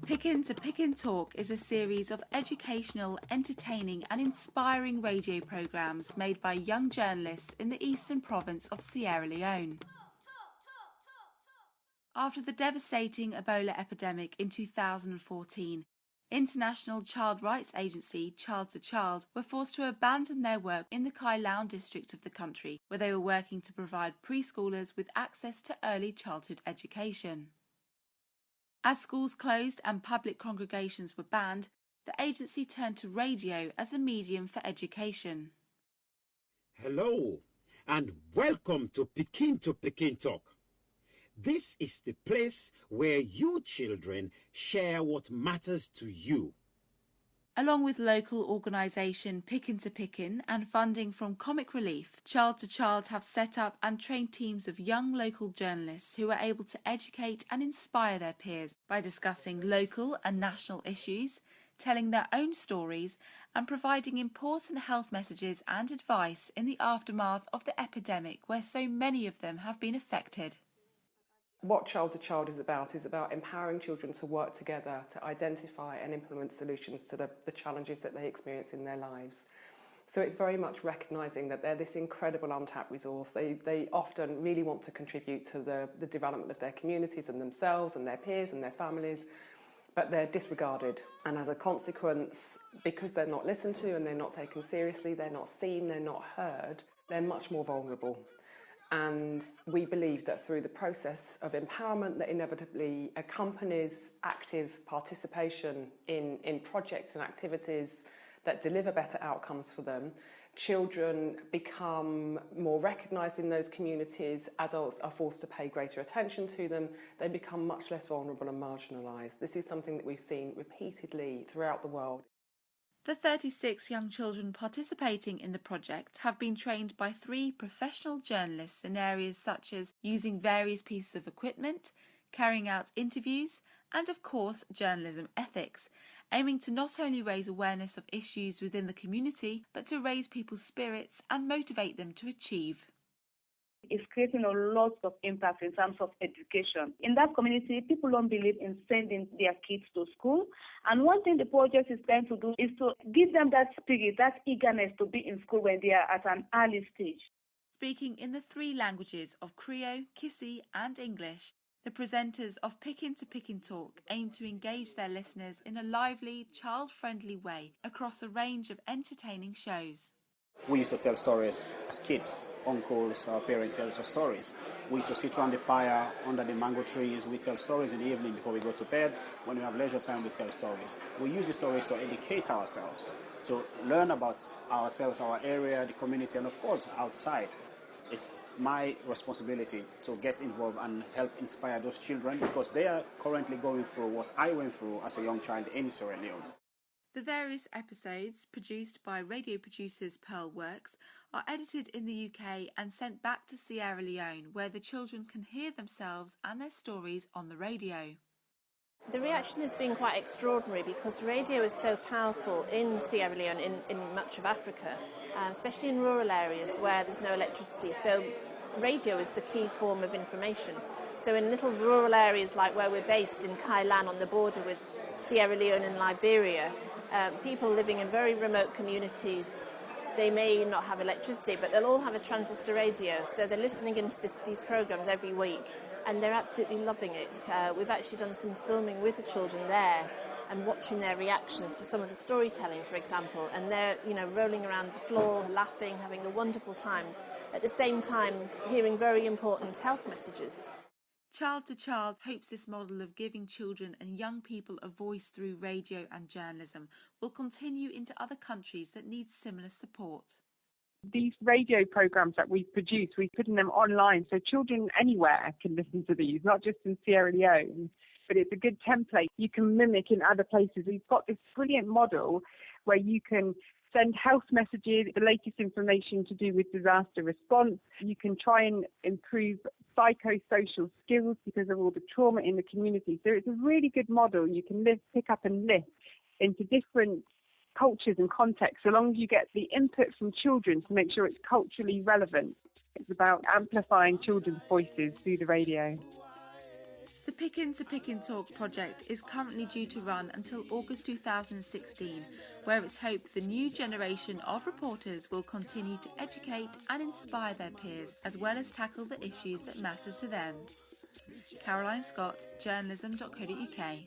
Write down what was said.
Pickin to Pickin Talk is a series of educational, entertaining and inspiring radio programmes made by young journalists in the eastern province of Sierra Leone. After the devastating Ebola epidemic in 2014, international child rights agency Child to Child were forced to abandon their work in the Kailaon district of the country, where they were working to provide preschoolers with access to early childhood education. As schools closed and public congregations were banned, the agency turned to radio as a medium for education. Hello, and welcome to Pickin Talk. This is the place where you children share what matters to you. Along with local organisation Pickin to Pickin and funding from Comic Relief, Child to Child have set up and trained teams of young local journalists who are able to educate and inspire their peers by discussing local and national issues, telling their own stories and providing important health messages and advice in the aftermath of the epidemic where so many of them have been affected. What Child to Child is about empowering children to work together to identify and implement solutions to the challenges that they experience in their lives. So it's very much recognising that they're this incredible untapped resource. They often really want to contribute to the development of their communities and themselves and their peers and their families, but they're disregarded. And as a consequence, because they're not listened to and they're not taken seriously, they're not seen, they're not heard, they're much more vulnerable. And we believe that through the process of empowerment that inevitably accompanies active participation in projects and activities that deliver better outcomes for them, children become more recognised in those communities, adults are forced to pay greater attention to them, they become much less vulnerable and marginalised. This is something that we've seen repeatedly throughout the world. The 36 young children participating in the project have been trained by 3 professional journalists in areas such as using various pieces of equipment, carrying out interviews, and of course journalism ethics, aiming to not only raise awareness of issues within the community, but to raise people's spirits and motivate them to achieve. It's creating a lot of impact in terms of education. In that community, people don't believe in sending their kids to school. And one thing the project is trying to do is to give them that spirit, that eagerness to be in school when they are at an early stage. Speaking in the 3 languages of Creole, Kissi and English, the presenters of Pickin to Pickin Talk aim to engage their listeners in a lively, child-friendly way across a range of entertaining shows. We used to tell stories as kids. Uncles, our parents tell us stories. We used to sit around the fire under the mango trees. We tell stories in the evening before we go to bed. When we have leisure time, we tell stories. We use the stories to educate ourselves, to learn about ourselves, our area, the community, and of course, outside. It's my responsibility to get involved and help inspire those children because they are currently going through what I went through as a young child in Sierra Leone. The various episodes, produced by radio producers Pearl Works, are edited in the UK and sent back to Sierra Leone, where the children can hear themselves and their stories on the radio. The reaction has been quite extraordinary because radio is so powerful in Sierra Leone, in much of Africa, especially in rural areas where there's no electricity. So radio is the key form of information. So in little rural areas like where we're based in Kailaon on the border with Sierra Leone and Liberia, people living in very remote communities, they may not have electricity, but they'll all have a transistor radio. So they're listening into these programs every week, and they're absolutely loving it. We've actually done some filming with the children there and watching their reactions to some of the storytelling, for example, and they're, rolling around the floor, laughing, having a wonderful time, at the same time hearing very important health messages. Child to Child hopes this model of giving children and young people a voice through radio and journalism will continue into other countries that need similar support. These radio programs that we produce, we're putting them online so children anywhere can listen to these, not just in Sierra Leone, but it's a good template you can mimic in other places. We've got this brilliant model where you can send health messages, the latest information to do with disaster response. You can try and improve psychosocial skills because of all the trauma in the community. So it's a really good model you can pick up and lift into different cultures and contexts, so long as you get the input from children to make sure it's culturally relevant. It's about amplifying children's voices through the radio. The Pickin to Pickin Talk project is currently due to run until August 2016, where it's hoped the new generation of reporters will continue to educate and inspire their peers, as well as tackle the issues that matter to them. Caroline Scott, journalism.co.uk.